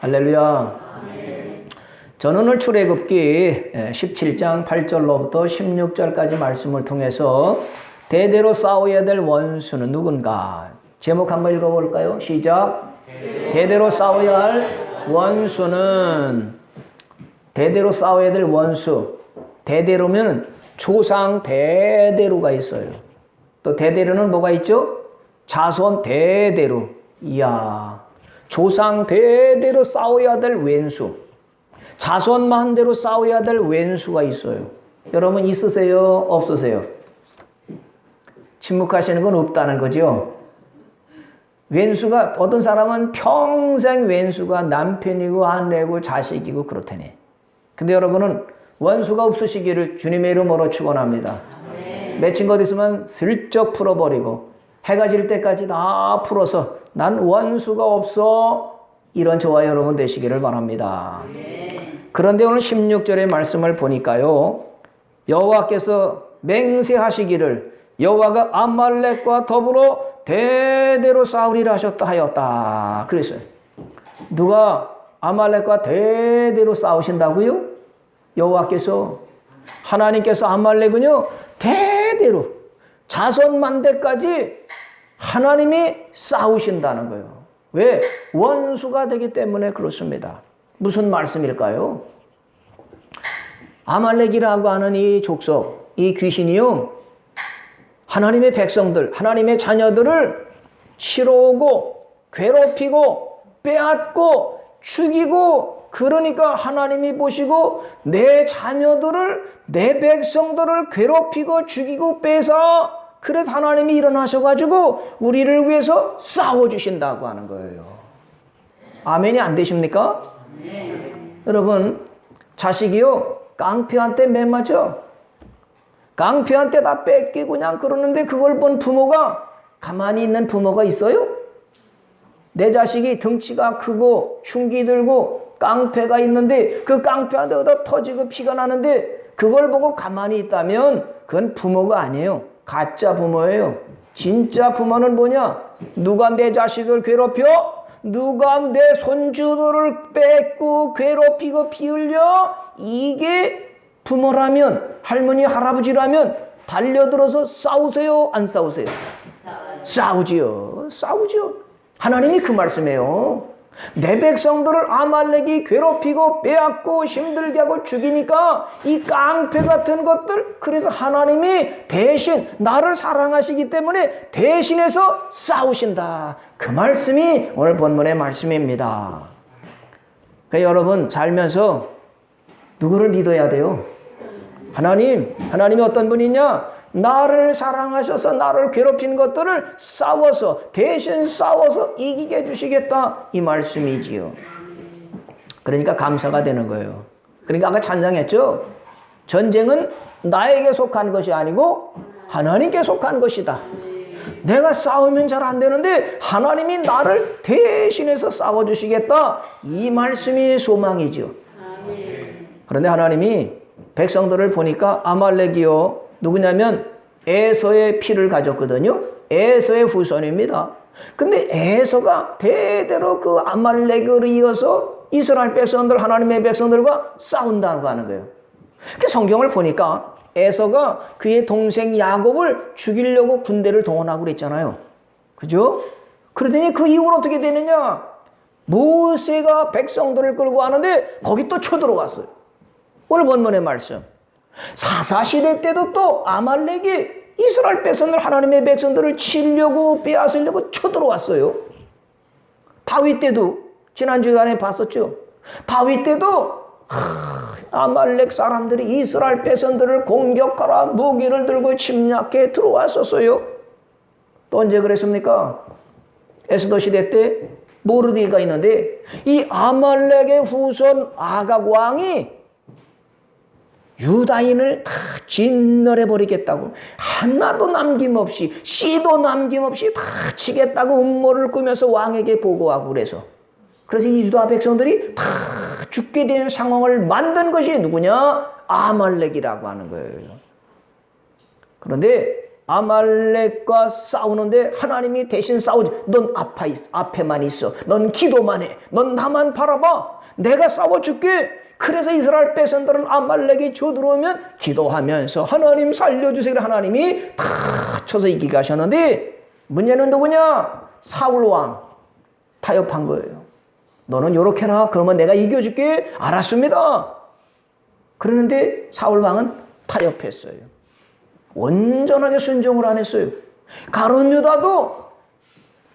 할렐루야. 저는 오늘 출애굽기 17장 8절로부터 16절까지 말씀을 통해서 대대로 싸워야 될 원수는 누군가? 제목 한번 읽어볼까요? 시작. 대대로 싸워야 할 원수는, 대대로 싸워야 될 원수. 대대로면 조상 대대로가 있어요. 또 대대로는 뭐가 있죠? 자손 대대로. 이야, 조상 대대로 싸워야 될 왼수, 자손만 대로 싸워야 될 왼수가 있어요. 여러분 있으세요? 없으세요? 침묵하시는 건 없다는 거죠. 왼수가, 어떤 사람은 평생 왼수가 남편이고 아내고 자식이고 그렇다네. 근데 여러분은 원수가 없으시기를 주님의 이름으로 축원합니다. 맺힌 것 있으면 슬쩍 풀어버리고 해가 질 때까지 다 풀어서 난 원수가 없어, 이런 저와 여러분 되시기를 바랍니다. 그런데 오늘 16절의 말씀을 보니까요, 여호와께서 맹세하시기를 여호와가 아말렉과 더불어 대대로 싸우리라 하셨다 하였다 그랬어요. 누가 아말렉과 대대로 싸우신다고요? 여호와께서, 하나님께서 아말렉은요 대대로 자손 만대까지 하나님이 싸우신다는 거예요. 왜? 원수가 되기 때문에 그렇습니다. 무슨 말씀일까요? 아말렉이라고 하는 이 족속, 이 귀신이요, 하나님의 백성들, 하나님의 자녀들을 치러오고 괴롭히고 빼앗고 죽이고, 그러니까 하나님이 보시고 내 자녀들을, 내 백성들을 괴롭히고 죽이고 빼서, 그래서 하나님이 일어나셔가지고 우리를 위해서 싸워주신다고 하는 거예요. 아멘이 안 되십니까? 여러분, 자식이요 깡패한테 매맞아. 깡패한테 다 뺏기고 그냥 그러는데 그걸 본 부모가, 가만히 있는 부모가 있어요? 내 자식이 덩치가 크고 흉기 들고 깡패가 있는데 그 깡패한테 얻어 터지고 피가 나는데 그걸 보고 가만히 있다면 그건 부모가 아니에요. 가짜 부모예요. 진짜 부모는 뭐냐? 누가 내 자식을 괴롭혀? 누가 내 손주들을 뺏고 괴롭히고 피 흘려? 이게 부모라면, 할머니 할아버지라면 달려들어서 싸우세요? 안 싸우세요? 싸우지요. 싸우지요. 하나님이 그 말씀이에요. 내 백성들을 아말렉이 괴롭히고 빼앗고 힘들게 하고 죽이니까 이 깡패 같은 것들, 그래서 하나님이 대신 나를 사랑하시기 때문에 대신해서 싸우신다. 그 말씀이 오늘 본문의 말씀입니다. 그러니까 여러분 살면서 누구를 믿어야 돼요? 하나님이 어떤 분이냐? 나를 사랑하셔서 나를 괴롭히는 것들을 대신 싸워서 이기게 해주시겠다, 이 말씀이지요. 그러니까 감사가 되는 거예요. 그러니까 아까 찬양했죠? 전쟁은 나에게 속한 것이 아니고 하나님께 속한 것이다. 내가 싸우면 잘 안 되는데 하나님이 나를 대신해서 싸워주시겠다, 이 말씀이 소망이죠. 그런데 하나님이 백성들을 보니까 아말렉이요, 누구냐면 에서의 피를 가졌거든요. 에서의 후손입니다. 근데 에서가 대대로 그 아말렉을 이어서 이스라엘 백성들, 하나님의 백성들과 싸운다고 하는 거예요. 그 성경을 보니까 에서가 그의 동생 야곱을 죽이려고 군대를 동원하고 그랬잖아요. 그죠? 그러더니 그 이후로 어떻게 되느냐? 모세가 백성들을 끌고 가는데 거기 또 쳐들어갔어요. 오늘 본문의 말씀. 사사시대 때도 또 아말렉이 이스라엘 백성들, 하나님의 백성들을 치려고 빼앗으려고 쳐들어왔어요. 다윗 때도, 지난주간에 봤었죠. 다윗 때도 아말렉 사람들이 이스라엘 백성들을 공격하라 무기를 들고 침략해 들어왔었어요. 또 언제 그랬습니까? 에스더 시대 때 모르드가 있는데 이 아말렉의 후손 아각 왕이 유다인을 다 진멸해버리겠다고, 하나도 남김없이, 씨도 남김없이 다 치겠다고 음모를 꾸면서 왕에게 보고하고 그래서 이 유다 백성들이 다 죽게 되는 상황을 만든 것이 누구냐? 아말렉이라고 하는 거예요. 그런데 아말렉과 싸우는데 하나님이 대신 싸우지. 넌 앞에만 있어. 넌 기도만 해. 넌 나만 바라봐. 내가 싸워줄게. 그래서 이스라엘 백성들은 아말렉이 쳐들어오면 기도하면서 하나님 살려주세요. 하나님이 다 쳐서 이기게 하셨는데 문제는 누구냐? 사울 왕 타협한 거예요. 너는 요렇게 해라. 그러면 내가 이겨줄게. 알았습니다. 그러는데 사울 왕은 타협했어요. 온전하게 순종을 안 했어요. 가룟 유다도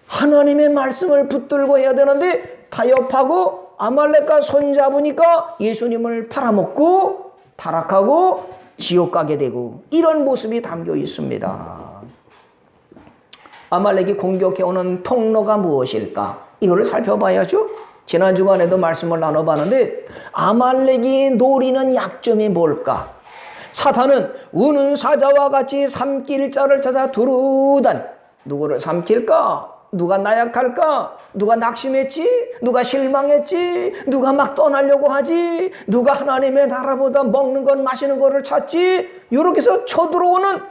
하나님의 말씀을 붙들고 해야 되는데 타협하고 아말렉과 손잡으니까 예수님을 팔아먹고 타락하고 지옥 가게 되고 이런 모습이 담겨 있습니다. 아말렉이 공격해오는 통로가 무엇일까? 이걸 살펴봐야죠. 지난 주간에도 말씀을 나눠봤는데 아말렉이 노리는 약점이 뭘까? 사탄은 우는 사자와 같이 삼킬 자를 찾아 두루다니. 누구를 삼킬까? 누가 나약할까? 누가 낙심했지? 누가 실망했지? 누가 막 떠나려고 하지? 누가 하나님의 나라보다 먹는 것 마시는 것을 찾지? 이렇게 해서 쳐들어오는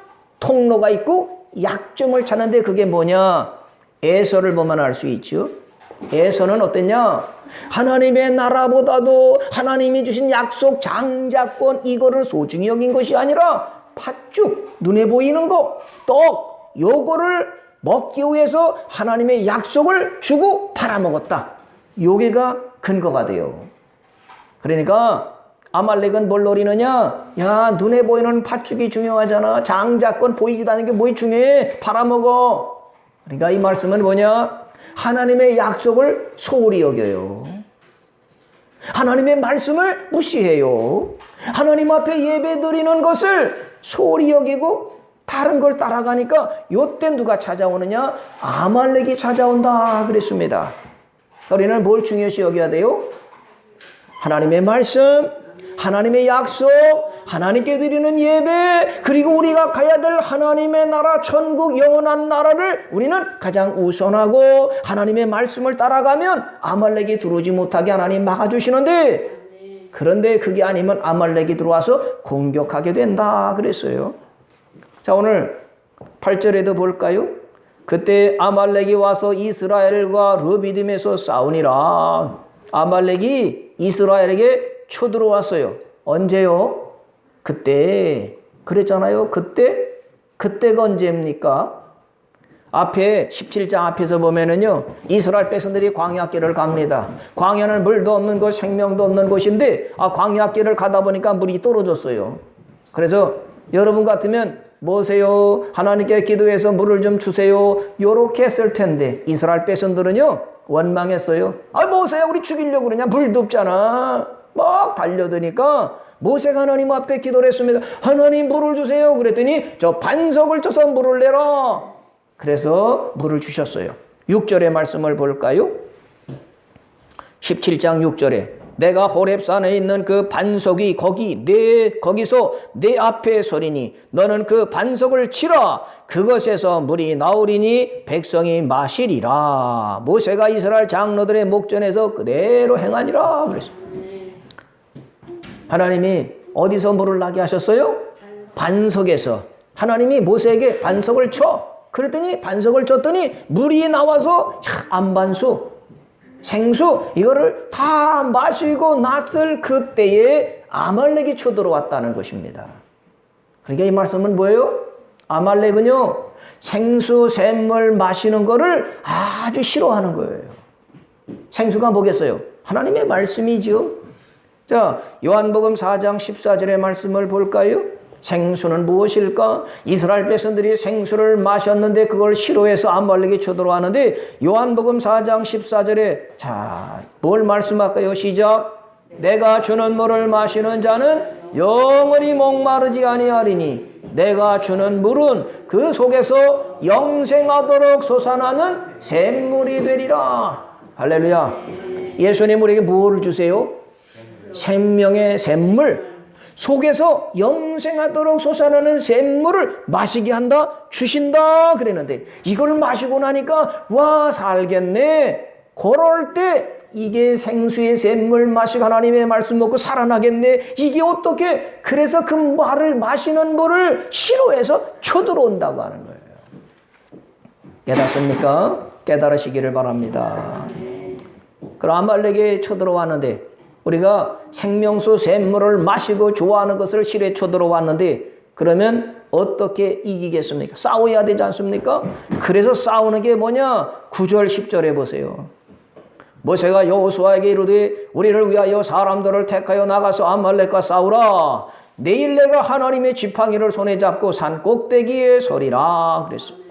통로가 있고 약점을 찾는데 그게 뭐냐? 에서를 보면 알 수 있죠. 에서는 어땠냐? 하나님의 나라보다도 하나님이 주신 약속 장자권 이거를 소중히 여긴 것이 아니라 팥죽, 눈에 보이는 거, 떡 요거를 먹기 위해서 하나님의 약속을 주고 팔아먹었다. 요게가 근거가 돼요. 그러니까 아말렉은 뭘 노리느냐? 야, 눈에 보이는 팥죽이 중요하잖아. 장자권 보이지도 않는 게 뭐이 중요해? 팔아먹어. 그러니까 이 말씀은 뭐냐? 하나님의 약속을 소홀히 여겨요. 하나님의 말씀을 무시해요. 하나님 앞에 예배 드리는 것을 소홀히 여기고 다른 걸 따라가니까 요때 누가 찾아오느냐? 아말렉이 찾아온다 그랬습니다. 우리는 뭘 중요시 여겨야 돼요? 하나님의 말씀, 하나님의 약속, 하나님께 드리는 예배, 그리고 우리가 가야 될 하나님의 나라, 천국, 영원한 나라를 우리는 가장 우선하고 하나님의 말씀을 따라가면 아말렉이 들어오지 못하게 하나님 막아주시는데, 그런데 그게 아니면 아말렉이 들어와서 공격하게 된다 그랬어요. 자, 오늘 8절에도 볼까요? 그때 아말렉이 와서 이스라엘과 르비딤에서 싸우니라. 아말렉이 이스라엘에게 쳐들어왔어요. 언제요? 그때. 그랬잖아요. 그때가 언제입니까? 앞에 17장 앞에서 보면은요, 이스라엘 백성들이 광야길을 갑니다. 광야는 물도 없는 곳, 생명도 없는 곳인데 광야길을 가다 보니까 물이 떨어졌어요. 그래서 여러분 같으면 뭐세요? 하나님께 기도해서 물을 좀 주세요. 요렇게 했을 텐데 이스라엘 백성들은요 원망했어요. 모세야, 우리 죽이려고 그러냐? 물도 없잖아. 막 달려드니까 모세가 하나님 앞에 기도를 했습니다. 하나님 물을 주세요. 그랬더니 저 반석을 쳐서 물을 내라. 그래서 물을 주셨어요. 6절의 말씀을 볼까요? 17장 6절에 내가 호렙산에 있는 그 반석이 거기서 내 앞에 서리니 너는 그 반석을 치라. 그것에서 물이 나오리니 백성이 마시리라. 모세가 이스라엘 장로들의 목전에서 그대로 행하니라 그랬어요. 하나님이 어디서 물을 나게 하셨어요? 반석에서. 하나님이 모세에게 반석을 쳐. 그랬더니 반석을 쳤더니 물이 나와서 안반수, 생수 이거를 다 마시고 났을 그때에 아말렉이 쳐들어왔다는 것입니다. 그러니까 이 말씀은 뭐예요? 아말렉은요 생수, 샘물 마시는 거를 아주 싫어하는 거예요. 생수가 뭐겠어요? 하나님의 말씀이죠. 자, 요한복음 4장 14절의 말씀을 볼까요? 생수는 무엇일까? 이스라엘 백성들이 생수를 마셨는데 그걸 싫어해서 아말렉이 쳐들어왔는데 요한복음 4장 14절에 자, 뭘 말씀할까요? 시작. 내가 주는 물을 마시는 자는 영원히 목마르지 아니하리니 내가 주는 물은 그 속에서 영생하도록 솟아나는 샘물이 되리라. 할렐루야. 예수님 우리에게 무엇을 주세요? 생명의 샘물, 속에서 영생하도록 솟아나는 샘물을 마시게 한다, 주신다 그랬는데 이걸 마시고 나니까 와 살겠네. 그럴 때 이게 생수의 샘물 마시고 하나님의 말씀 먹고 살아나겠네. 이게 어떻게? 그래서 그 말을 마시는 물을 싫어해서 쳐들어온다고 하는 거예요. 깨닫습니까? 깨달으시기를 바랍니다. 그럼 아말렉에 쳐들어왔는데 우리가 생명수 샘물을 마시고 좋아하는 것을 싫어해 쳐들어왔는데 그러면 어떻게 이기겠습니까? 싸워야 되지 않습니까? 그래서 싸우는 게 뭐냐? 9절 10절에 보세요. 모세가 여호수아에게 이르되 우리를 위하여 사람들을 택하여 나가서 아말렉과 싸우라. 내일 내가 하나님의 지팡이를 손에 잡고 산 꼭대기에 서리라 그랬습니다.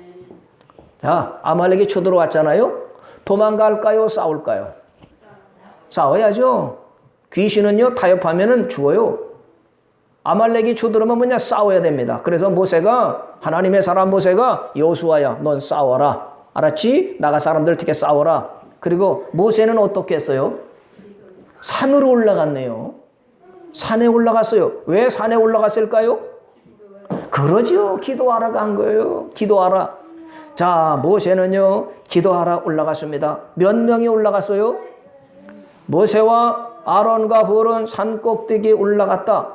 자, 아말렉이 쳐들어왔잖아요. 도망갈까요? 싸울까요? 싸워야죠. 귀신은요 타협하면은 죽어요. 아말렉이 쳐들어오면 뭐냐? 싸워야 됩니다. 그래서 모세가 하나님의 사람 모세가 여호수아야 넌 싸워라. 알았지? 나가 사람들 특히 싸워라. 그리고 모세는 어떻게 했어요? 산으로 올라갔네요. 산에 올라갔어요. 왜 산에 올라갔을까요? 그러죠. 기도하러 간 거예요. 기도하라. 자, 모세는요 기도하러 올라갔습니다. 몇 명이 올라갔어요? 모세와 아론과 훌은 산 꼭대기에 올라갔다.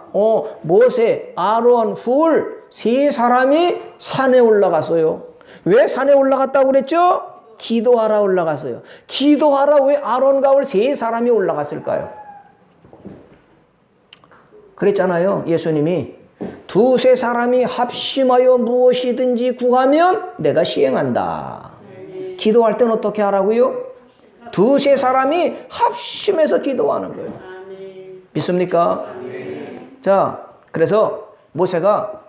모세, 아론, 훌 세 사람이 산에 올라갔어요. 왜 산에 올라갔다고 그랬죠? 기도하러 올라갔어요. 기도하러 왜 아론과 훌 세 사람이 올라갔을까요? 그랬잖아요. 예수님이 두세 사람이 합심하여 무엇이든지 구하면 내가 시행한다. 기도할 땐 어떻게 하라고요? 두세 사람이 합심해서 기도하는 거예요. 믿습니까? 자, 그래서 모세가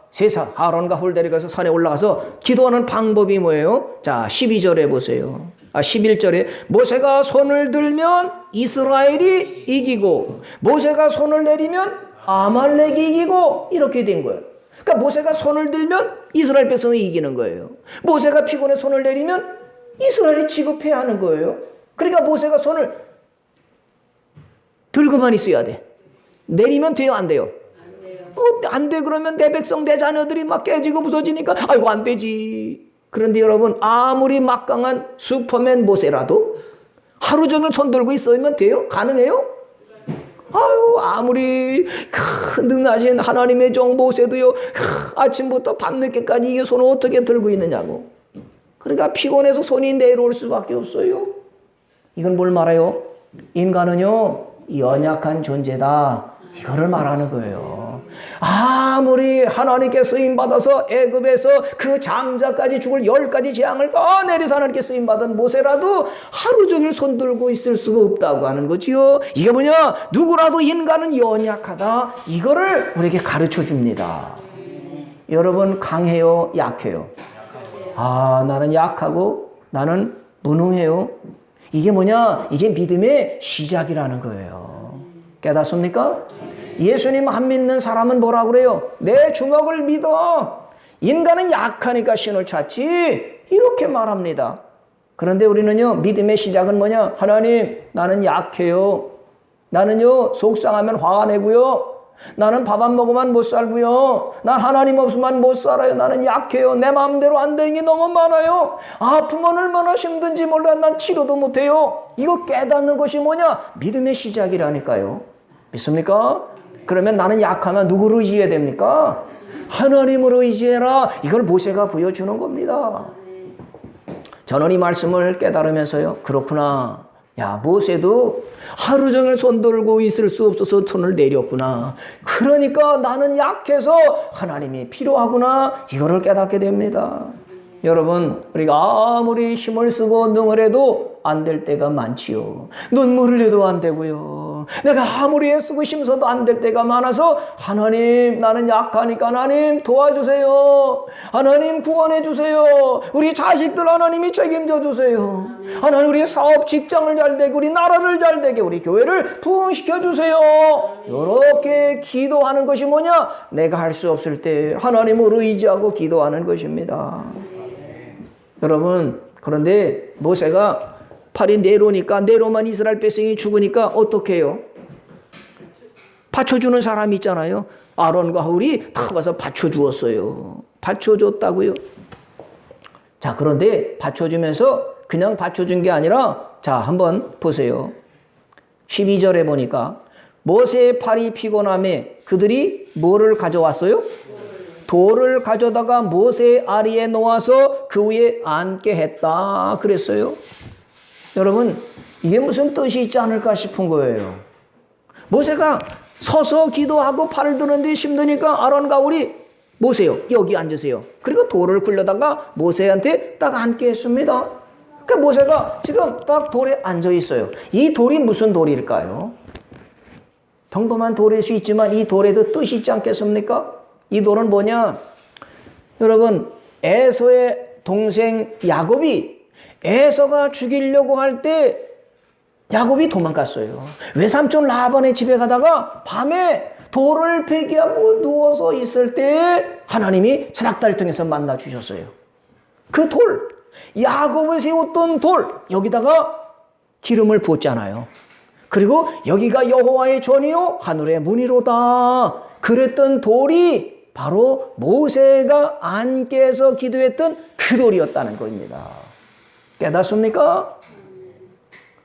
아론과 훌 데리고서 산에 올라가서 기도하는 방법이 뭐예요? 자, 12절에 보세요. 11절에 모세가 손을 들면 이스라엘이 이기고 모세가 손을 내리면 아말렉이 이기고 이렇게 된 거예요. 그러니까 모세가 손을 들면 이스라엘 백성이 이기는 거예요. 모세가 피곤해 손을 내리면 이스라엘이 지급해야 하는 거예요. 그러니까 모세가 손을 들고만 있어야 돼. 내리면 돼요, 안 돼요? 안 돼. 그러면 내 백성, 내 자녀들이 막 깨지고 부서지니까 아이고 안 되지. 그런데 여러분 아무리 막강한 슈퍼맨 모세라도 하루 종일 손 들고 있으면 돼요? 가능해요? 아유, 아무리 능하신 하나님의 종 모세도요 아침부터 밤늦게까지 이 손을 어떻게 들고 있느냐고. 그러니까 피곤해서 손이 내려올 수밖에 없어요. 이건 뭘 말해요? 인간은요 연약한 존재다. 이거를 말하는 거예요. 아무리 하나님께 쓰임받아서 애굽에서 그 장자까지 죽을 10가지 재앙을 다 내려서 하나님께 쓰임받은 모세라도 하루 종일 손 들고 있을 수가 없다고 하는 거지요. 이게 뭐냐? 누구라도 인간은 연약하다. 이거를 우리에게 가르쳐 줍니다. 여러분 강해요? 약해요? 나는 약하고 나는 무능해요. 이게 뭐냐? 이게 믿음의 시작이라는 거예요. 깨닫습니까? 예수님 안 믿는 사람은 뭐라 그래요? 내 주먹을 믿어. 인간은 약하니까 신을 찾지. 이렇게 말합니다. 그런데 우리는요, 믿음의 시작은 뭐냐? 하나님, 나는 약해요. 나는요, 속상하면 화가 내고요. 나는 밥 안 먹으면 못 살고요. 난 하나님 없으면 못 살아요. 나는 약해요. 내 마음대로 안 되는 게 너무 많아요. 아프면 얼마나 힘든지 몰라. 난 치료도 못해요. 이거 깨닫는 것이 뭐냐? 믿음의 시작이라니까요. 믿습니까? 그러면 나는 약하면 누구를 의지해야 됩니까? 하나님으로 의지해라. 이걸 모세가 보여주는 겁니다. 저는 이 말씀을 깨달으면서요. 그렇구나. 야, 모세도 하루 종일 손 들고 있을 수 없어서 손을 내렸구나. 그러니까 나는 약해서 하나님이 필요하구나. 이거를 깨닫게 됩니다. 여러분, 우리가 아무리 힘을 쓰고 능을 해도 안 될 때가 많지요. 눈물을 흘려도 안 되고요. 내가 아무리 애쓰고 힘써도 안 될 때가 많아서 하나님, 나는 약하니까 하나님 도와주세요. 하나님 구원해 주세요. 우리 자식들 하나님이 책임져 주세요. 하나님 우리 사업 직장을 잘 되게, 우리 나라를 잘 되게, 우리 교회를 부흥시켜 주세요. 이렇게 기도하는 것이 뭐냐? 내가 할 수 없을 때 하나님을 의지하고 기도하는 것입니다. 여러분, 그런데 모세가 팔이 내로니까, 내로만 이스라엘 백성이 죽으니까 어떻게 해요? 받쳐주는 사람이 있잖아요. 아론과 훌이 다 가서 받쳐주었어요. 받쳐줬다고요. 자, 그런데 받쳐주면서 그냥 받쳐준 게 아니라, 자, 한번 보세요. 12절에 보니까 모세의 팔이 피곤함에 그들이 뭐를 가져왔어요? 돌을 가져다가 모세의 아리에 놓아서 그 위에 앉게 했다 그랬어요. 여러분, 이게 무슨 뜻이 있지 않을까 싶은 거예요. 모세가 서서 기도하고 팔을 드는데 힘드니까 아론과 우리 모세요, 여기 앉으세요. 그리고 돌을 굴려다가 모세한테 딱 앉게 했습니다. 그러니까 모세가 지금 딱 돌에 앉아 있어요. 이 돌이 무슨 돌일까요? 평범한 돌일 수 있지만 이 돌에도 뜻이 있지 않겠습니까? 이 돌은 뭐냐? 여러분, 에서의 동생 야곱이 에서가 죽이려고 할 때 야곱이 도망갔어요. 외삼촌 라반의 집에 가다가 밤에 돌을 베개하고 누워서 있을 때 하나님이 사닥다리를 통해서 만나 주셨어요. 그 돌, 야곱을 세웠던 돌, 여기다가 기름을 붓잖아요. 그리고 여기가 여호와의 전이요 하늘의 문이로다 그랬던 돌이 바로 모세가 앉게 해서 기도했던 그 돌이었다는 겁니다. 깨닫습니까?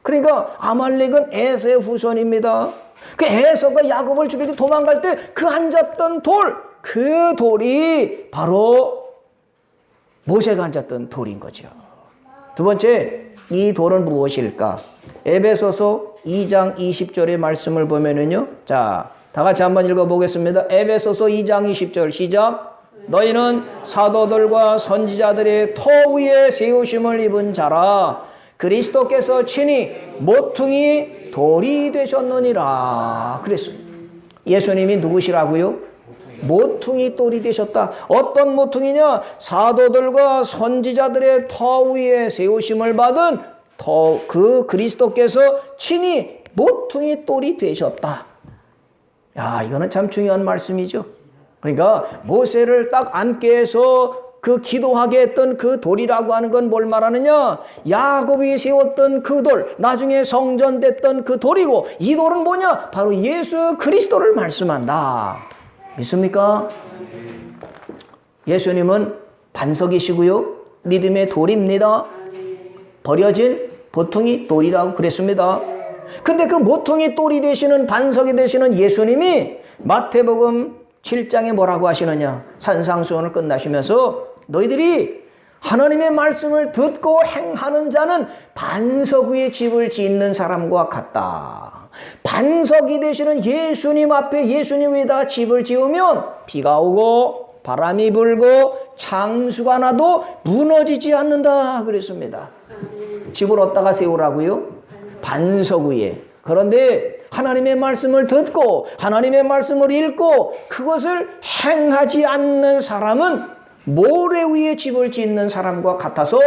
그러니까 아말렉은 에서의 후손입니다. 그 에서가 야곱을 죽일 때 도망갈 때 그 앉았던 돌, 그 돌이 바로 모세가 앉았던 돌인 거죠. 두 번째, 이 돌은 무엇일까? 에베소서 2장 20절의 말씀을 보면은요. 자, 다 같이 한번 읽어보겠습니다. 에베소서 2장 20절 시작. 너희는 사도들과 선지자들의 터 위에 세우심을 입은 자라. 그리스도께서 친히 모퉁이 돌이 되셨느니라. 그랬습니다. 예수님이 누구시라고요? 모퉁이 돌이 되셨다. 어떤 모퉁이냐? 사도들과 선지자들의 터 위에 세우심을 받은 그 그리스도께서 친히 모퉁이 돌이 되셨다. 야, 이거는 참 중요한 말씀이죠. 그러니까 모세를 딱 앉게 해서 그 기도하게 했던 그 돌이라고 하는 건 뭘 말하느냐? 야곱이 세웠던 그 돌, 나중에 성전됐던 그 돌이고, 이 돌은 뭐냐? 바로 예수 그리스도를 말씀한다. 믿습니까? 예수님은 반석이시고요, 믿음의 돌입니다. 버려진 보통이 돌이라고 그랬습니다. 근데 그 모퉁이 돌이 되시는, 반석이 되시는 예수님이 마태복음 7장에 뭐라고 하시느냐? 산상수훈을 끝나시면서 너희들이 하나님의 말씀을 듣고 행하는 자는 반석 위에 집을 짓는 사람과 같다. 반석이 되시는 예수님 앞에, 예수님 위에다 집을 지으면 비가 오고 바람이 불고 창수가 나도 무너지지 않는다 그랬습니다. 집을 어디다가 세우라고요? 반석 위에. 그런데 하나님의 말씀을 듣고 하나님의 말씀을 읽고 그것을 행하지 않는 사람은 모래 위에 집을 짓는 사람과 같아서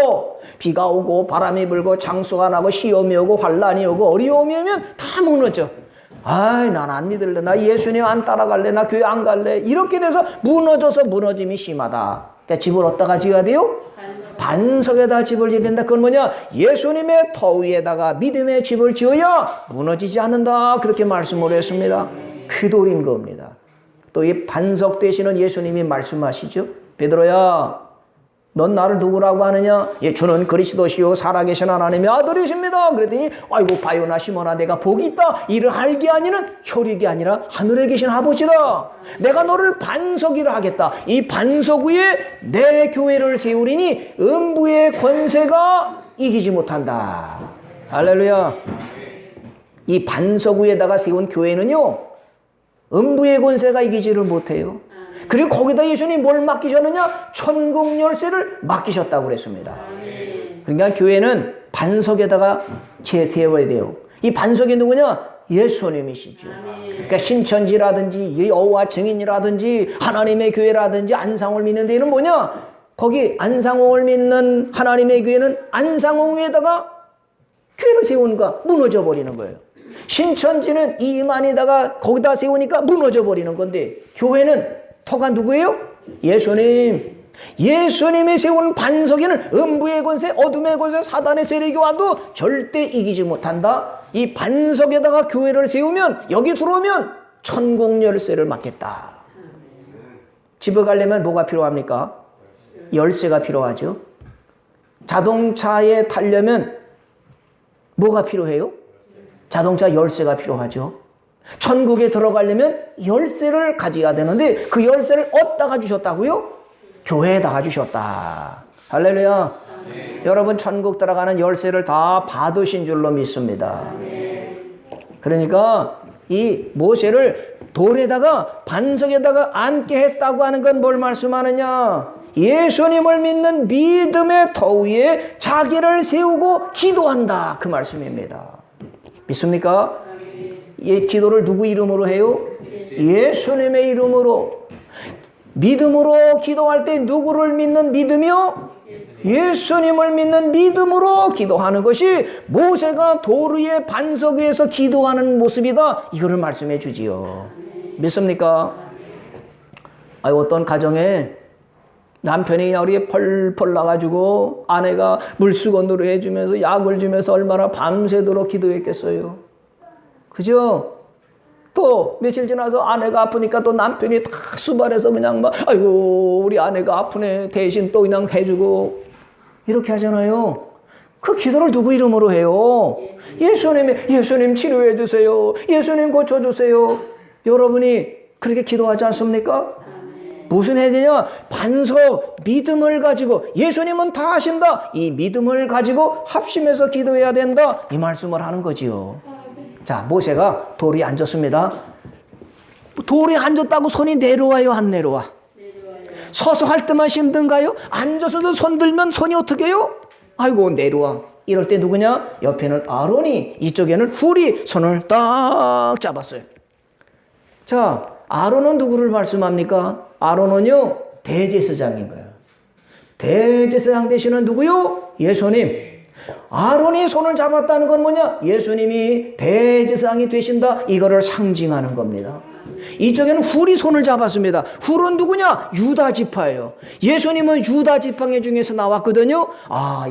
비가 오고 바람이 불고 창수가 나고 시험이 오고 환란이 오고 어려움이 오면 다 무너져. 아이, 난 안 믿을래. 나 예수님 안 따라갈래. 나 교회 안 갈래. 이렇게 돼서 무너져서 무너짐이 심하다. 그러니까 집을 어디다가 지어야 돼요? 반석에다 집을 지어야 된다. 그건 뭐냐? 예수님의 터 위에다가 믿음의 집을 지어야 무너지지 않는다. 그렇게 말씀을 했습니다. 그 돌인 겁니다. 또 이 반석 되시는 예수님이 말씀하시죠. 베드로야, 넌 나를 누구라고 하느냐? 예, 주는 그리스도시요 살아계신 하나님의 아들이십니다. 그랬더니 아이고 바요나 시몬아, 내가 복이 있다. 이를 알게 하니는 혈육이 아니라 하늘에 계신 아버지라. 내가 너를 반석이라 하겠다. 이 반석 위에 내 교회를 세우리니 음부의 권세가 이기지 못한다. 할렐루야. 이 반석 위에다가 세운 교회는요, 음부의 권세가 이기지를 못해요. 그리고 거기다 예수님이 뭘 맡기셨느냐? 천국 열쇠를 맡기셨다고 그랬습니다. 그러니까 교회는 반석에다가 세워야 돼요. 이 반석이 누구냐? 예수님이시죠. 그러니까 신천지라든지 여호와 증인이라든지 하나님의 교회라든지 안상홍을 믿는 데는 뭐냐? 거기 안상홍을 믿는 하나님의 교회는 안상홍 위에다가 교회를 세우니까 무너져 버리는 거예요. 신천지는 이만에다가 거기다 세우니까 무너져 버리는 건데, 교회는 터가 누구예요? 예수님. 예수님이 세운 반석에는 음부의 권세, 어둠의 권세, 사단의 세력이 와도 절대 이기지 못한다. 이 반석에다가 교회를 세우면, 여기 들어오면 천국 열쇠를 맡겠다. 집에 가려면 뭐가 필요합니까? 열쇠가 필요하죠. 자동차에 타려면 뭐가 필요해요? 자동차 열쇠가 필요하죠. 천국에 들어가려면 열쇠를 가져야 되는데 그 열쇠를 어디다가 주셨다고요? 교회에다가 주셨다. 할렐루야. 여러분 천국 들어가는 열쇠를 다 받으신 줄로 믿습니다. 그러니까 이 모세를 돌에다가 반석에다가 앉게 했다고 하는 건 뭘 말씀하느냐? 예수님을 믿는 믿음의 터 위에 자기를 세우고 기도한다. 그 말씀입니다. 믿습니까? 이 기도를 누구 이름으로 해요? 예수님의 이름으로. 믿음으로 기도할 때 누구를 믿는 믿음이요? 예수님을 믿는 믿음으로 기도하는 것이 모세가 돌 위에 반석 위에서 기도하는 모습이다. 이거를 말씀해 주지요. 믿습니까? 어떤 가정에 남편이 우리 펄펄 나가지고 아내가 물수건으로 해주면서 약을 주면서 얼마나 밤새도록 기도했겠어요. 그죠? 또 며칠 지나서 아내가 아프니까 또 남편이 다 수발해서 그냥 막 아이고 우리 아내가 아프네 대신 또 그냥 해주고 이렇게 하잖아요. 그 기도를 누구 이름으로 해요? 예수님 치료해 주세요. 예수님 고쳐주세요. 여러분이 그렇게 기도하지 않습니까? 무슨 해야 되냐? 반석, 믿음을 가지고 예수님은 다 하신다. 이 믿음을 가지고 합심해서 기도해야 된다. 이 말씀을 하는 거지요. 자, 모세가 돌에 앉았습니다. 돌에 앉았다고 손이 내려와요? 안 내려와? 서서 할 때만 힘든가요? 앉아서도 손 들면 손이 어떻게 해요? 아이고 내려와. 이럴 때 누구냐? 옆에는 아론이, 이쪽에는 훌이 손을 딱 잡았어요. 자, 아론은 누구를 말씀합니까? 아론은요 대제사장인 거예요. 대제사장 되시는 누구요? 예수님. 아론이 손을 잡았다는 건 뭐냐? 예수님이 대제사장이 되신다. 이거를 상징하는 겁니다. 이쪽에는 훌이 손을 잡았습니다. 훌은 누구냐? 유다 지파예요. 예수님은 유다 지파 중에서 나왔거든요.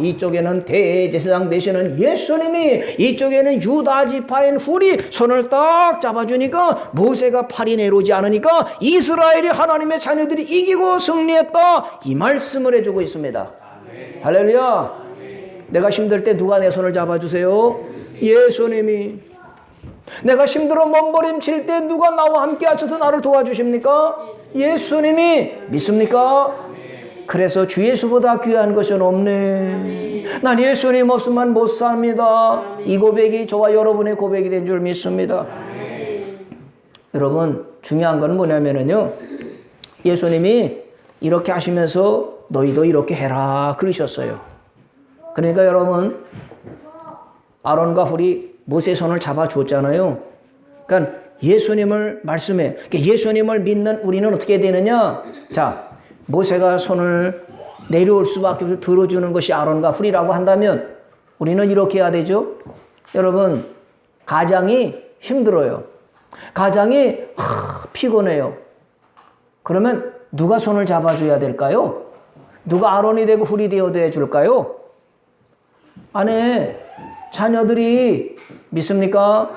이쪽에는 대제사장 되시는 예수님이, 이쪽에는 유다 지파인 훌이 손을 딱 잡아주니까 모세가 팔이 내려오지 않으니까 이스라엘이 하나님의 자녀들이 이기고 승리했다. 이 말씀을 해주고 있습니다. 할렐루야. 내가 힘들 때 누가 내 손을 잡아주세요? 예수님이. 내가 힘들어 몸부림칠 때 누가 나와 함께 하셔서 나를 도와주십니까? 예수님이. 믿습니까? 그래서 주 예수보다 귀한 것은 없네. 난 예수님 없으면 못 삽니다. 이 고백이 저와 여러분의 고백이 된 줄 믿습니다. 여러분 중요한 건 뭐냐면요, 예수님이 이렇게 하시면서 너희도 이렇게 해라 그러셨어요. 그러니까 여러분 아론과 훌이 모세의 손을 잡아줬잖아요. 그러니까 예수님을 말씀해. 그러니까 예수님을 믿는 우리는 어떻게 되느냐? 자, 모세가 손을 내려올 수밖에 없어 들어주는 것이 아론과 훌이라고 한다면 우리는 이렇게 해야 되죠. 여러분 가장이 힘들어요. 가장이 피곤해요. 그러면 누가 손을 잡아줘야 될까요? 누가 아론이 되고 훌이 되어야 줄까요? 아내, 자녀들이. 믿습니까?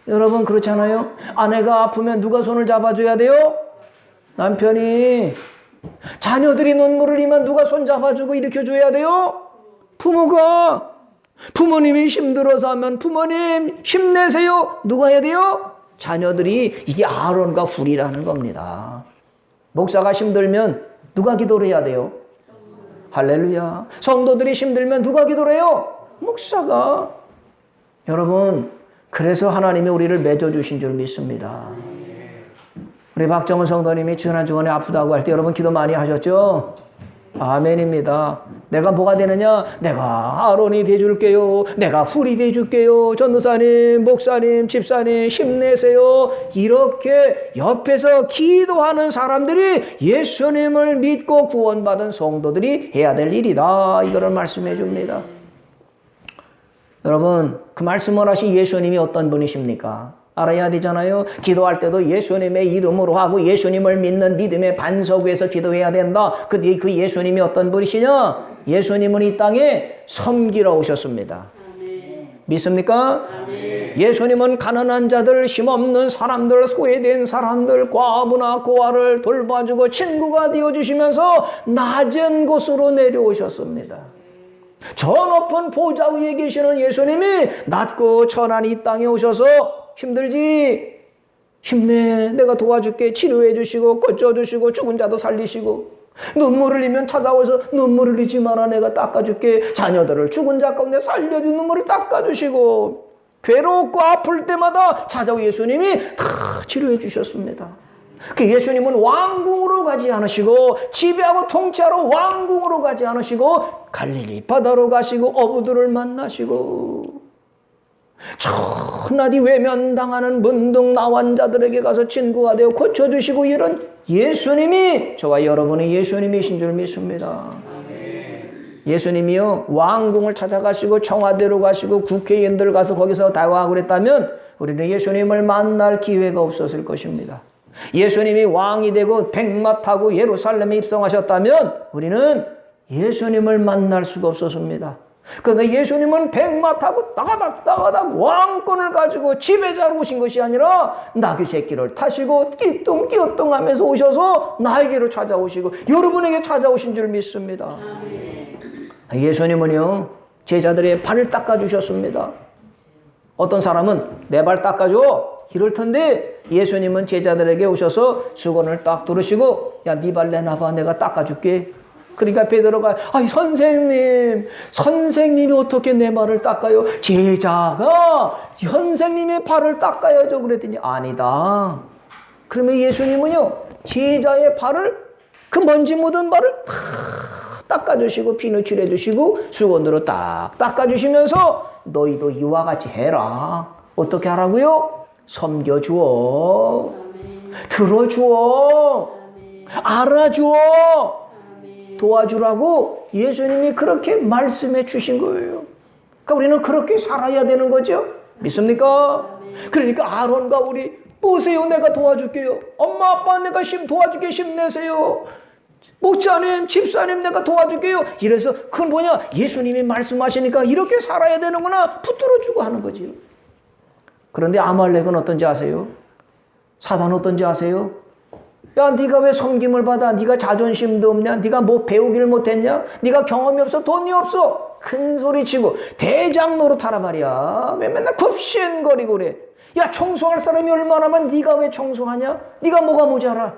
여러분 그렇잖아요. 아내가 아프면 누가 손을 잡아줘야 돼요? 남편이. 자녀들이 눈물을 흘리면 누가 손 잡아주고 일으켜줘야 돼요? 부모가. 부모님이 힘들어서 하면 부모님 힘내세요. 누가 해야 돼요? 자녀들이. 이게 아론과 훌이라는 겁니다. 목사가 힘들면 누가 기도를 해야 돼요? 할렐루야. 성도들이 힘들면 누가 기도를 해요? 목사가. 여러분 그래서 하나님이 우리를 맺어주신 줄 믿습니다. 우리 박정은 성도님이 지난주간에 아프다고 할 때 여러분 기도 많이 하셨죠? 아멘입니다. 내가 뭐가 되느냐? 내가 아론이 돼줄게요. 내가 훌이 돼줄게요. 전도사님, 목사님, 집사님 힘내세요. 이렇게 옆에서 기도하는 사람들이 예수님을 믿고 구원받은 성도들이 해야 될 일이다. 이거를 말씀해 줍니다. 여러분 그 말씀을 하신 예수님이 어떤 분이십니까? 알아야 되잖아요. 기도할 때도 예수님의 이름으로 하고 예수님을 믿는 믿음의 반석 위에서 기도해야 된다. 그 예수님이 어떤 분이시냐? 예수님은 이 땅에 섬기러 오셨습니다. 아멘. 믿습니까? 아멘. 예수님은 가난한 자들, 힘없는 사람들, 소외된 사람들, 과부나 고아를 돌봐주고 친구가 되어주시면서 낮은 곳으로 내려오셨습니다. 저 높은 보좌 위에 계시는 예수님이 낮고 천한 이 땅에 오셔서 힘들지? 힘내. 내가 도와줄게. 치료해 주시고 고쳐 주시고 죽은 자도 살리시고 눈물을 흘리면 찾아와서 눈물을 흘리지 마라. 내가 닦아줄게. 자녀들을 죽은 자 가운데 살려준 눈물을 닦아주시고 괴롭고 아플 때마다 찾아오 예수님이 다 치료해 주셨습니다. 그 예수님은 왕궁으로 가지 않으시고 지배하고 통치하러 왕궁으로 가지 않으시고 갈릴리 바다로 가시고 어부들을 만나시고 천하디 외면당하는 문둥 나환자들에게 가서 친구가 되어 고쳐주시고 이런 예수님이 저와 여러분의 예수님이신 줄 믿습니다. 예수님이요 왕궁을 찾아가시고 청와대로 가시고 국회의원들 가서 거기서 대화하고 그랬다면 우리는 예수님을 만날 기회가 없었을 것입니다. 예수님이 왕이 되고 백마 타고 예루살렘에 입성하셨다면 우리는 예수님을 만날 수가 없었습니다. 그런데 예수님은 백마 타고 따가닥 왕권을 가지고 지배자로 오신 것이 아니라 나귀 새끼를 타시고 끼뚱하면서 오셔서 나에게로 찾아오시고 여러분에게 찾아오신 줄 믿습니다. 예수님은요 제자들의 발을 닦아주셨습니다. 어떤 사람은 내 발 닦아줘 이럴 텐데 예수님은 제자들에게 오셔서 수건을 딱 두르시고 야 네 발 내놔봐 내가 닦아줄게. 그러니까 베드로가 아이 선생님이 어떻게 내 발을 닦아요? 제자가 선생님의 발을 닦아야죠. 그랬더니 아니다. 그러면 예수님은요 제자의 발을 그 먼지 묻은 발을 다 닦아주시고 비누칠해 주시고 수건으로 딱 닦아주시면서 너희도 이와 같이 해라. 어떻게 하라고요? 섬겨주어, 들어주어, 알아주어, 도와주라고 예수님이 그렇게 말씀해 주신 거예요. 그러니까 우리는 그렇게 살아야 되는 거죠. 믿습니까? 그러니까 아론과 우리 보세요. 내가 도와줄게요. 엄마 아빠 내가 도와줄게 힘내세요. 목사님 집사님 내가 도와줄게요. 이래서 그건 뭐냐 예수님이 말씀하시니까 이렇게 살아야 되는구나 붙들어주고 하는 거지요. 그런데 아말렉은 어떤지 아세요? 사단 어떤지 아세요? 야 네가 왜 섬김을 받아? 네가 자존심도 없냐? 네가 뭐 배우기를 못했냐? 네가 경험이 없어? 돈이 없어? 큰 소리치고 대장 노릇하라 말이야. 왜 맨날 굽신거리고 그래? 야 청소할 사람이 얼마나면 네가 왜 청소하냐? 네가 뭐가 모자라?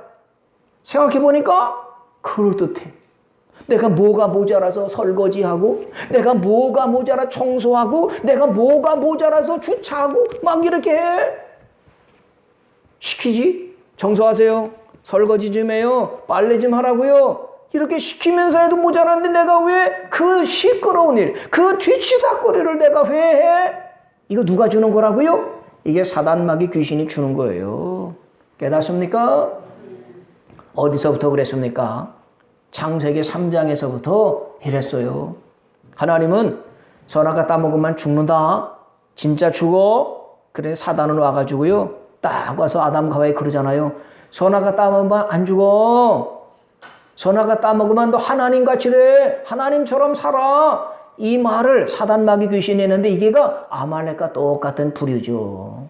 생각해보니까 그럴듯해. 내가 뭐가 모자라서 설거지하고 내가 뭐가 모자라 청소하고 내가 뭐가 모자라서 주차하고 막 이렇게 해? 시키지? 청소하세요. 설거지 좀 해요. 빨래 좀 하라고요. 이렇게 시키면서 해도 모자란데 내가 왜 그 시끄러운 일, 그 뒤치다거리를 내가 왜 해? 이거 누가 주는 거라고요? 이게 사단마귀 귀신이 주는 거예요. 깨닫습니까? 어디서부터 그랬습니까? 창세기 3장에서부터 이랬어요. 하나님은 선악과 따먹으면 죽는다. 진짜 죽어. 그래 사단은 와가지고요. 딱 와서 아담과 하와에 그러잖아요. 선악과 따먹으면 안 죽어. 선악과 따먹으면 너 하나님같이 돼. 하나님처럼 살아. 이 말을 사단마귀 귀신이 했는데 이게가 아말렉과 똑같은 부류죠.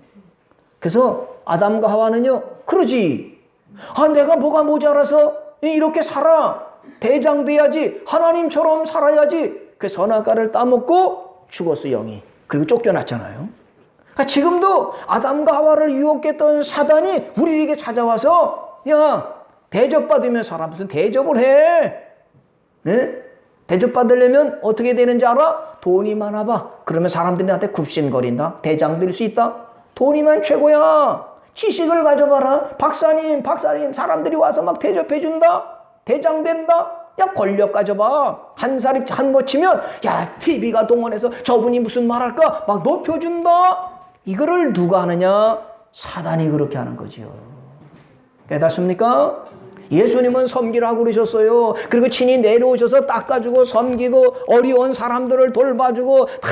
그래서 아담과 하와는요. 그러지. 아 내가 뭐가 모자라서 이렇게 살아. 대장 돼야지. 하나님처럼 살아야지. 그 선악과를 따먹고 죽었어 영이. 그리고 쫓겨났잖아요. 그러니까 지금도 아담과 하와를 유혹했던 사단이 우리에게 찾아와서 야 대접받으면 살아. 무슨 대접을 해. 네? 대접받으려면 어떻게 되는지 알아? 돈이 많아봐. 그러면 사람들이 나한테 굽신거린다. 대장 될 수 있다. 돈이면 최고야. 지식을 가져봐라. 박사님 사람들이 와서 막 대접해준다. 대장 된다. 야 권력 가져봐. 한 살이 한번 치면 야 TV가 동원해서 저분이 무슨 말할까 막 높여준다. 이거를 누가 하느냐? 사단이 그렇게 하는 거지요. 깨닫습니까? 예수님은 섬기라고 그러셨어요. 그리고 친히 내려오셔서 닦아주고 섬기고 어려운 사람들을 돌봐주고 다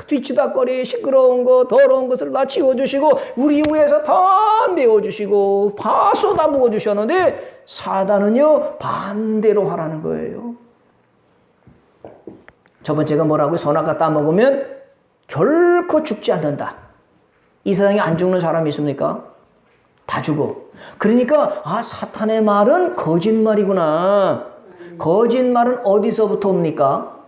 뒤치다거리 시끄러운 거 더러운 것을 다 치워주시고 우리 위해서 다 내어주시고 다 쏟아부어 주셨는데 사단은요 반대로 하라는 거예요. 첫 번째가 뭐라고요? 선악과 따먹으면 결코 죽지 않는다. 이 세상에 안 죽는 사람이 있습니까? 다 죽어. 그러니까 아 사탄의 말은 거짓말이구나. 거짓말은 어디서부터 옵니까?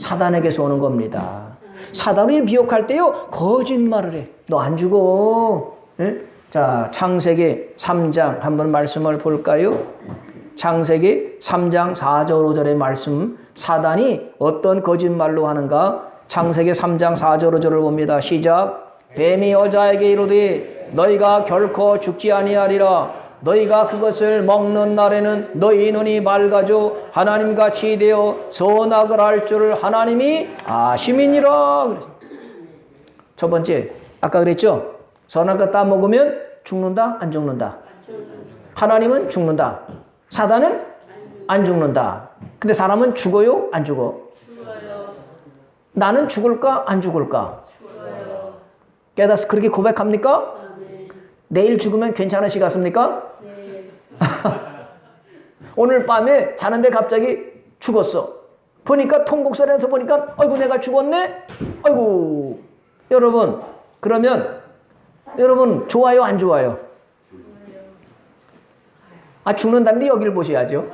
사단에게서 오는 겁니다. 사단을 미혹할 때요, 거짓말을 해. 너 안 죽어. 예? 자, 창세기 3장 한번 말씀을 볼까요? 창세기 3장 4절 5절의 말씀, 사단이 어떤 거짓말로 하는가? 창세기 3장 4절 5절을 봅니다. 시작. 뱀이 여자에게 이르되 너희가 결코 죽지 아니하리라. 너희가 그것을 먹는 날에는 너희 눈이 밝아져 하나님같이 되어 선악을 알 줄을 하나님이 아심이니라. 첫 번째, 아까 그랬죠? 선악을 따먹으면 죽는다? 안 죽는다? 하나님은 죽는다. 사단은 안 죽는다. 근데 사람은 죽어요? 안 죽어? 죽어요. 나는 죽을까? 안 죽을까? 죽어요. 깨닫서 그렇게 고백합니까? 네. 내일 죽으면 괜찮으시겠습니까? 네. 오늘 밤에 자는데 갑자기 죽었어. 보니까 통곡소리에서 보니까 아이고 내가 죽었네? 아이고. 여러분, 그러면 여러분 좋아요? 안 좋아요? 아, 죽는다는데 여기를 보셔야죠.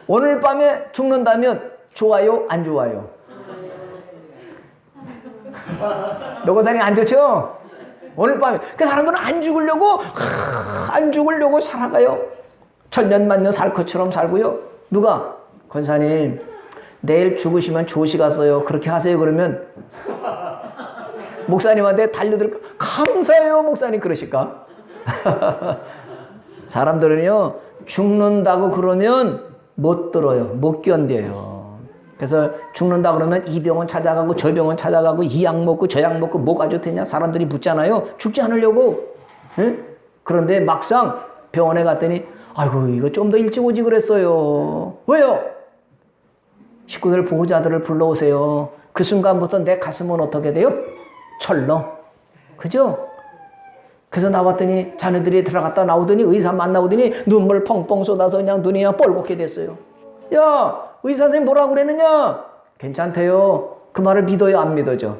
오늘 밤에 죽는다면 좋아요? 안 좋아요? 노고산이 안 좋죠? 오늘 밤에. 그 사람들은 안 죽으려고 살아가요. 천년만년 살 것처럼 살고요. 누가? 권사님, 내일 죽으시면 조시 갔어요. 그렇게 하세요. 그러면 목사님한테 달려들까? 감사해요, 목사님. 그러실까? 사람들은요, 죽는다고 그러면 못 들어요. 못 견뎌요. 그래서 죽는다 그러면 이 병원 찾아가고 저 병원 찾아가고 이 약 먹고 저 약 먹고 뭐가 좋대냐? 사람들이 묻잖아요. 죽지 않으려고. 응? 그런데 막상 병원에 갔더니 아이고 이거 좀 더 일찍 오지 그랬어요. 왜요? 식구들 보호자들을 불러오세요. 그 순간부터 내 가슴은 어떻게 돼요? 철렁. 그죠? 그래서 나왔더니 자네들이 들어갔다 나오더니 의사 만나오더니 눈물 펑펑 쏟아서 그냥 눈이 그냥 뻘겋게 됐어요. 야, 의사 선생님 뭐라고 그랬느냐? 괜찮대요. 그 말을 믿어요, 안 믿어져?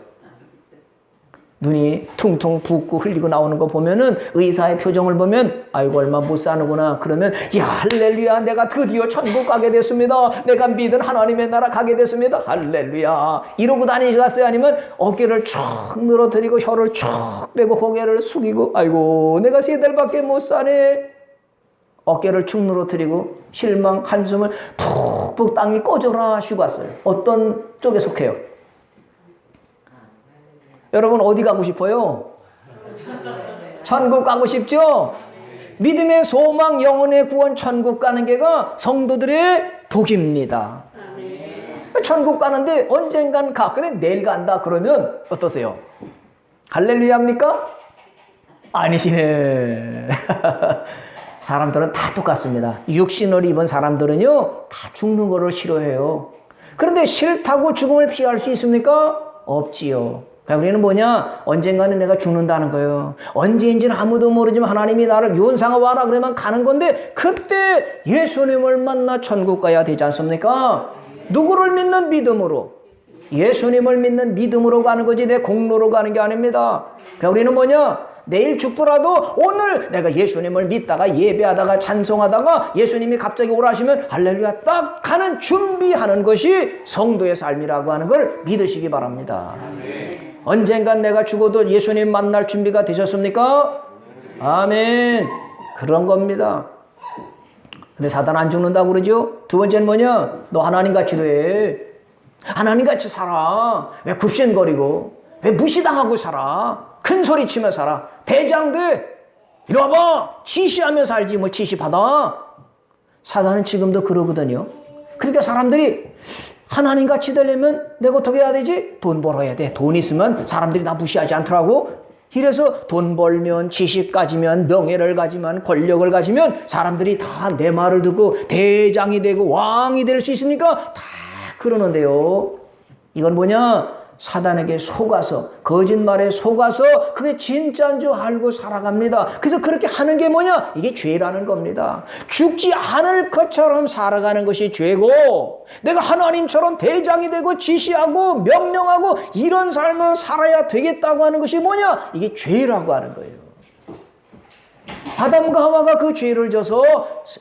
눈이 퉁퉁 붓고 흘리고 나오는 거 보면은 의사의 표정을 보면 아이고 얼마 못 사는구나. 그러면 야 할렐루야, 내가 드디어 천국 가게 됐습니다. 내가 믿은 하나님의 나라 가게 됐습니다. 할렐루야. 이러고 다니셨어요? 아니면 어깨를 쭉 늘어뜨리고 혀를 쭉 빼고 고개를 숙이고 아이고 내가 3달밖에 못 사네. 어깨를 축 늘어뜨리고 실망 한숨을 푹푹 땅이 꺼져라 쉬고 왔어요. 어떤 쪽에 속해요? 여러분 어디 가고 싶어요? 천국 가고 싶죠? 믿음의 소망, 영혼의 구원, 천국 가는 게가 성도들의 복입니다. 천국 가는데 언젠간 가. 근데 내일 간다 그러면 어떠세요? 할렐루야입니까? 아니시네. 사람들은 다 똑같습니다. 육신을 입은 사람들은요 다 죽는 거를 싫어해요. 그런데 싫다고 죽음을 피할 수 있습니까? 없지요. 그러니까 우리는 뭐냐? 언젠가는 내가 죽는다는 거예요. 언제인지는 아무도 모르지만 하나님이 나를 유언상하 와라 그러면 가는 건데 그때 예수님을 만나 천국 가야 되지 않습니까? 누구를 믿는 믿음으로? 예수님을 믿는 믿음으로 가는 거지 내 공로로 가는 게 아닙니다. 그러니까 우리는 뭐냐? 내일 죽더라도 오늘 내가 예수님을 믿다가 예배하다가 찬송하다가 예수님이 갑자기 오라 하시면 할렐루야 딱 가는 준비하는 것이 성도의 삶이라고 하는 걸 믿으시기 바랍니다. 아멘. 언젠간 내가 죽어도 예수님 만날 준비가 되셨습니까? 아멘. 그런 겁니다. 근데 사단 안 죽는다고 그러죠? 두 번째는 뭐냐? 너 하나님같이 돼. 하나님같이 살아. 왜 굽신거리고 왜 무시당하고 살아? 큰 소리 치며 살아. 대장 돼. 이리 와봐. 지시하며 살지 뭐 지시 받아. 사단은 지금도 그러거든요. 그러니까 사람들이 하나님같이 되려면 내가 어떻게 해야 되지? 돈 벌어야 돼. 돈 있으면 사람들이 나 무시하지 않더라고. 이래서 돈 벌면 지식 가지면 명예를 가지면 권력을 가지면 사람들이 다 내 말을 듣고 대장이 되고 왕이 될 수 있으니까 다 그러는데요. 이건 뭐냐? 사단에게 속아서 거짓말에 속아서 그게 진짜인 줄 알고 살아갑니다. 그래서 그렇게 하는 게 뭐냐? 이게 죄라는 겁니다. 죽지 않을 것처럼 살아가는 것이 죄고 내가 하나님처럼 대장이 되고 지시하고 명령하고 이런 삶을 살아야 되겠다고 하는 것이 뭐냐? 이게 죄라고 하는 거예요. 아담과 하와가 그 죄를 져서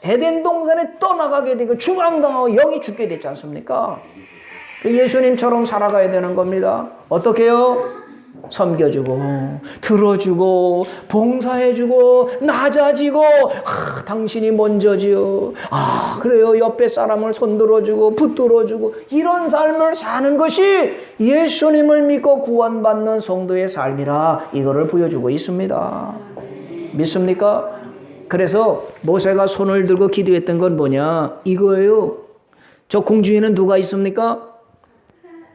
에덴 동산에 떠나가게 되고 추방당하고 영이 죽게 됐지 않습니까? 예수님처럼 살아가야 되는 겁니다. 어떻게요? 섬겨주고 들어주고 봉사해주고 낮아지고 당신이 먼저지요. 그래요. 옆에 사람을 손들어주고 붙들어주고 이런 삶을 사는 것이 예수님을 믿고 구원받는 성도의 삶이라 이거를 보여주고 있습니다. 믿습니까? 그래서 모세가 손을 들고 기도했던 건 뭐냐 이거예요. 저 공중에는 누가 있습니까?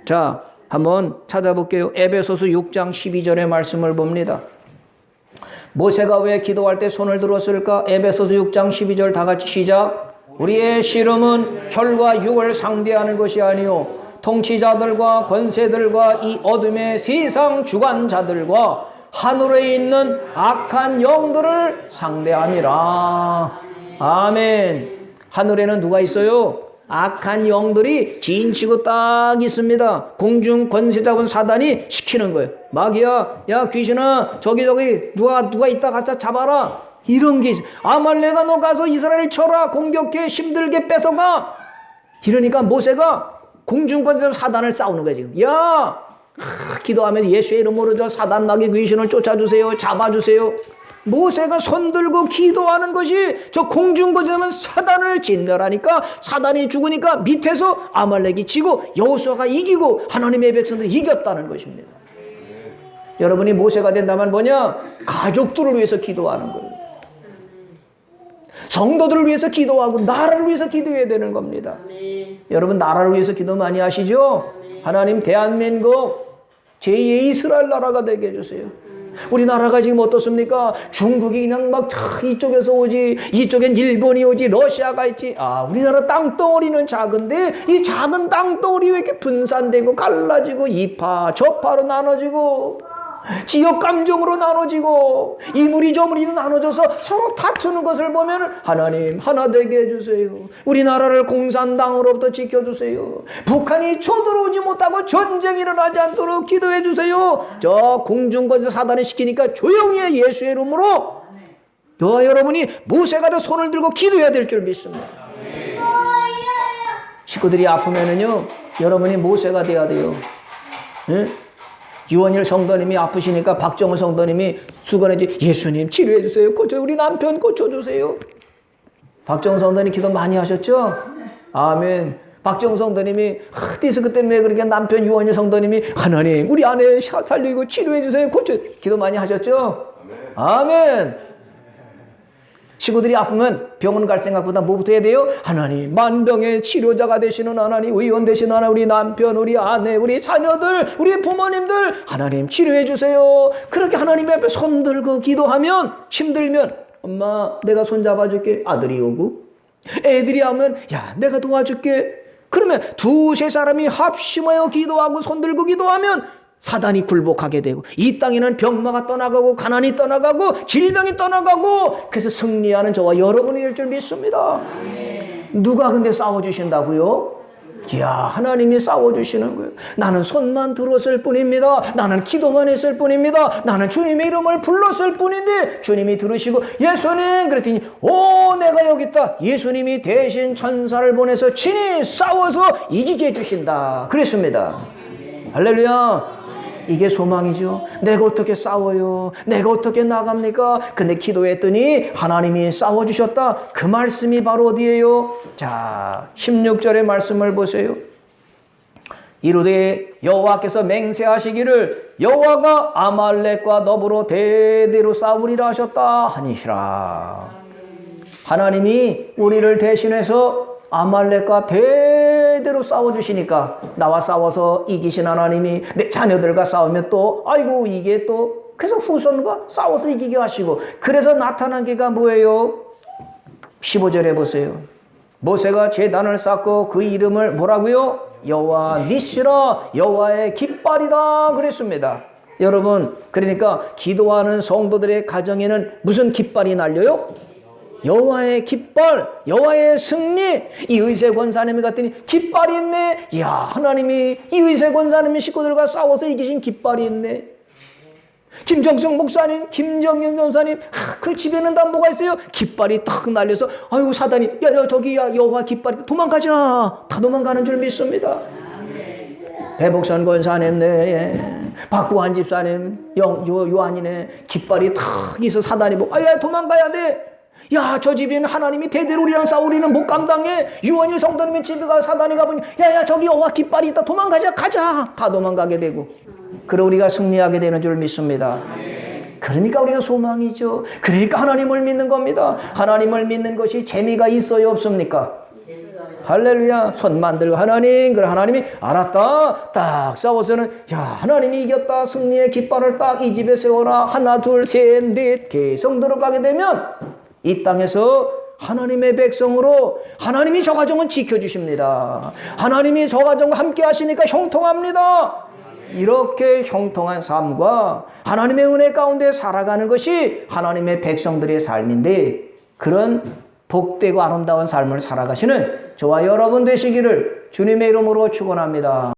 자, 한번 찾아볼게요. 에베소서 6장 12절의 말씀을 봅니다. 모세가 왜 기도할 때 손을 들었을까? 에베소서 6장 12절 다 같이 시작. 우리의 씨름은 혈과 육을 상대하는 것이 아니요 통치자들과 권세들과 이 어둠의 세상 주관자들과 하늘에 있는 악한 영들을 상대함이라. 아멘. 하늘에는 누가 있어요? 악한 영들이 지인치고 딱 있습니다. 공중 권세자군 사단이 시키는 거예요. 마귀야, 야 귀신아, 저기 누가 있다 가서 잡아라. 이런 게 있어. 아말렉아 너 가서 이스라엘 쳐라. 공격해. 힘들게 뺏어가. 이러니까 모세가 공중 권세자 사단을 싸우는 거야 지금. 야, 기도하면서 예수의 이름으로 저 사단 마귀 귀신을 쫓아주세요. 잡아주세요. 모세가 손들고 기도하는 것이 저 공중권세자면 사단을 진멸하니까 사단이 죽으니까 밑에서 아말렉이 지고 여호수아가 이기고 하나님의 백성들이 이겼다는 것입니다. 여러분이 모세가 된다면 뭐냐? 가족들을 위해서 기도하는 거예요. 성도들을 위해서 기도하고 나라를 위해서 기도해야 되는 겁니다. 여러분 나라를 위해서 기도 많이 하시죠? 하나님 대한민국 제2의 이스라엘 나라가 되게 해주세요. 우리나라가 지금 어떻습니까? 중국이 그냥 막 이쪽에서 오지, 이쪽엔 일본이 오지, 러시아가 있지. 우리나라 땅덩어리는 작은데 이 작은 땅덩어리 왜 이렇게 분산되고 갈라지고 이파 저파로 나눠지고 지역 감정으로 나눠지고 이무리 저무리는 나눠져서 서로 다투는 것을 보면 하나님 하나 되게 해주세요. 우리나라를 공산당으로부터 지켜주세요. 북한이 쳐들어오지 못하고 전쟁이 일어나지 않도록 기도해 주세요. 저 공중권세 사단이 시키니까 조용히 해. 예수의 이름으로 너와 여러분이 모세가 돼 손을 들고 기도해야 될 줄 믿습니다. 식구들이 아프면은요 여러분이 모세가 돼야 돼요. 응? 유원일 성도님이 아프시니까 박정호 성도님이 수건해지 예수님 치료해 주세요. 우리 남편 고쳐주세요. 박정호 성도님 기도 많이 하셨죠? 아멘. 박정호 성도님이 디스크 때문에 그렇게 남편 유원일 성도님이 하나님 우리 아내 살리고 치료해 주세요. 기도 많이 하셨죠? 아멘. 친구들이 아프면 병원 갈 생각보다 뭐부터 해야 돼요? 하나님 만병의 치료자가 되시는 하나님, 의원 되시는 하나님, 우리 남편, 우리 아내, 우리 자녀들, 우리 부모님들 하나님 치료해 주세요. 그렇게 하나님 앞에 손들고 기도하면 힘들면 엄마 내가 손잡아줄게. 아들이 오고 애들이 하면 야 내가 도와줄게. 그러면 두세 사람이 합심하여 기도하고 손들고 기도하면 사단이 굴복하게 되고 이 땅에는 병마가 떠나가고 가난이 떠나가고 질병이 떠나가고 그래서 승리하는 저와 여러분이 될 줄 믿습니다. 누가 근데 싸워주신다고요? 이야 하나님이 싸워주시는 거예요. 나는 손만 들었을 뿐입니다. 나는 기도만 했을 뿐입니다. 나는 주님의 이름을 불렀을 뿐인데 주님이 들으시고 예수님 그랬더니 내가 여기 있다. 예수님이 대신 천사를 보내서 친히 싸워서 이기게 해주신다 그랬습니다. 할렐루야. 이게 소망이죠. 내가 어떻게 싸워요? 내가 어떻게 나갑니까? 근데 기도했더니 하나님이 싸워주셨다. 그 말씀이 바로 어디예요? 자 16절의 말씀을 보세요. 이르되 여호와께서 맹세하시기를 여호와가 아말렉과 더불어 대대로 싸우리라 하셨다 하니시라. 하나님이 우리를 대신해서 아말렉과 대대로 싸워주시니까 나와 싸워서 이기신 하나님이 내 자녀들과 싸우면 또 아이고 이게 또 그래서 후손과 싸워서 이기게 하시고 그래서 나타난 게가 뭐예요? 15절에 보세요. 모세가 제단을 쌓고 그 이름을 뭐라고요? 여호와 니시라 여호와의 깃발이다 그랬습니다. 여러분 그러니까 기도하는 성도들의 가정에는 무슨 깃발이 날려요? 여호와의 깃발, 여호와의 승리. 이 의세 권사님이 갔더니 깃발이 있네. 이야 하나님이 이 의세 권사님이 식구들과 싸워서 이기신 깃발이 있네. 김정숙 목사님, 김정현 전사님, 그 집에는 다 뭐가 있어요? 깃발이 탁 날려서, 아이고, 사단이, 저기야, 여호와 깃발이, 도망가자. 다 도망가는 줄 믿습니다. 배복선 권사님, 네, 박구한 집사님, 요한이네, 깃발이 탁 있어 사단이 보고, 야, 도망가야 돼. 야, 저 집에는 하나님이 대대로 우리랑 싸우리는 못 감당해. 유언일 성도님의 집에 가 사단이 가보니, 야, 저기 여호와 깃발이 있다. 도망가자, 가자. 다 도망가게 되고. 그러 우리가 승리하게 되는 줄 믿습니다. 그러니까 우리가 소망이죠. 그러니까 하나님을 믿는 겁니다. 하나님을 믿는 것이 재미가 있어요, 없습니까? 할렐루야. 손만 들고 하나님, 그래 하나님이 알았다. 딱 싸워서는, 야, 하나님이 이겼다. 승리의 깃발을 딱 이 집에 세워라. 하나, 둘, 셋, 넷 계속 들어가게 되면 이 땅에서 하나님의 백성으로 하나님이 저 가정은 지켜주십니다. 하나님이 저 가정과 함께 하시니까 형통합니다. 이렇게 형통한 삶과 하나님의 은혜 가운데 살아가는 것이 하나님의 백성들의 삶인데, 그런 복되고 아름다운 삶을 살아가시는 저와 여러분 되시기를 주님의 이름으로 축원합니다.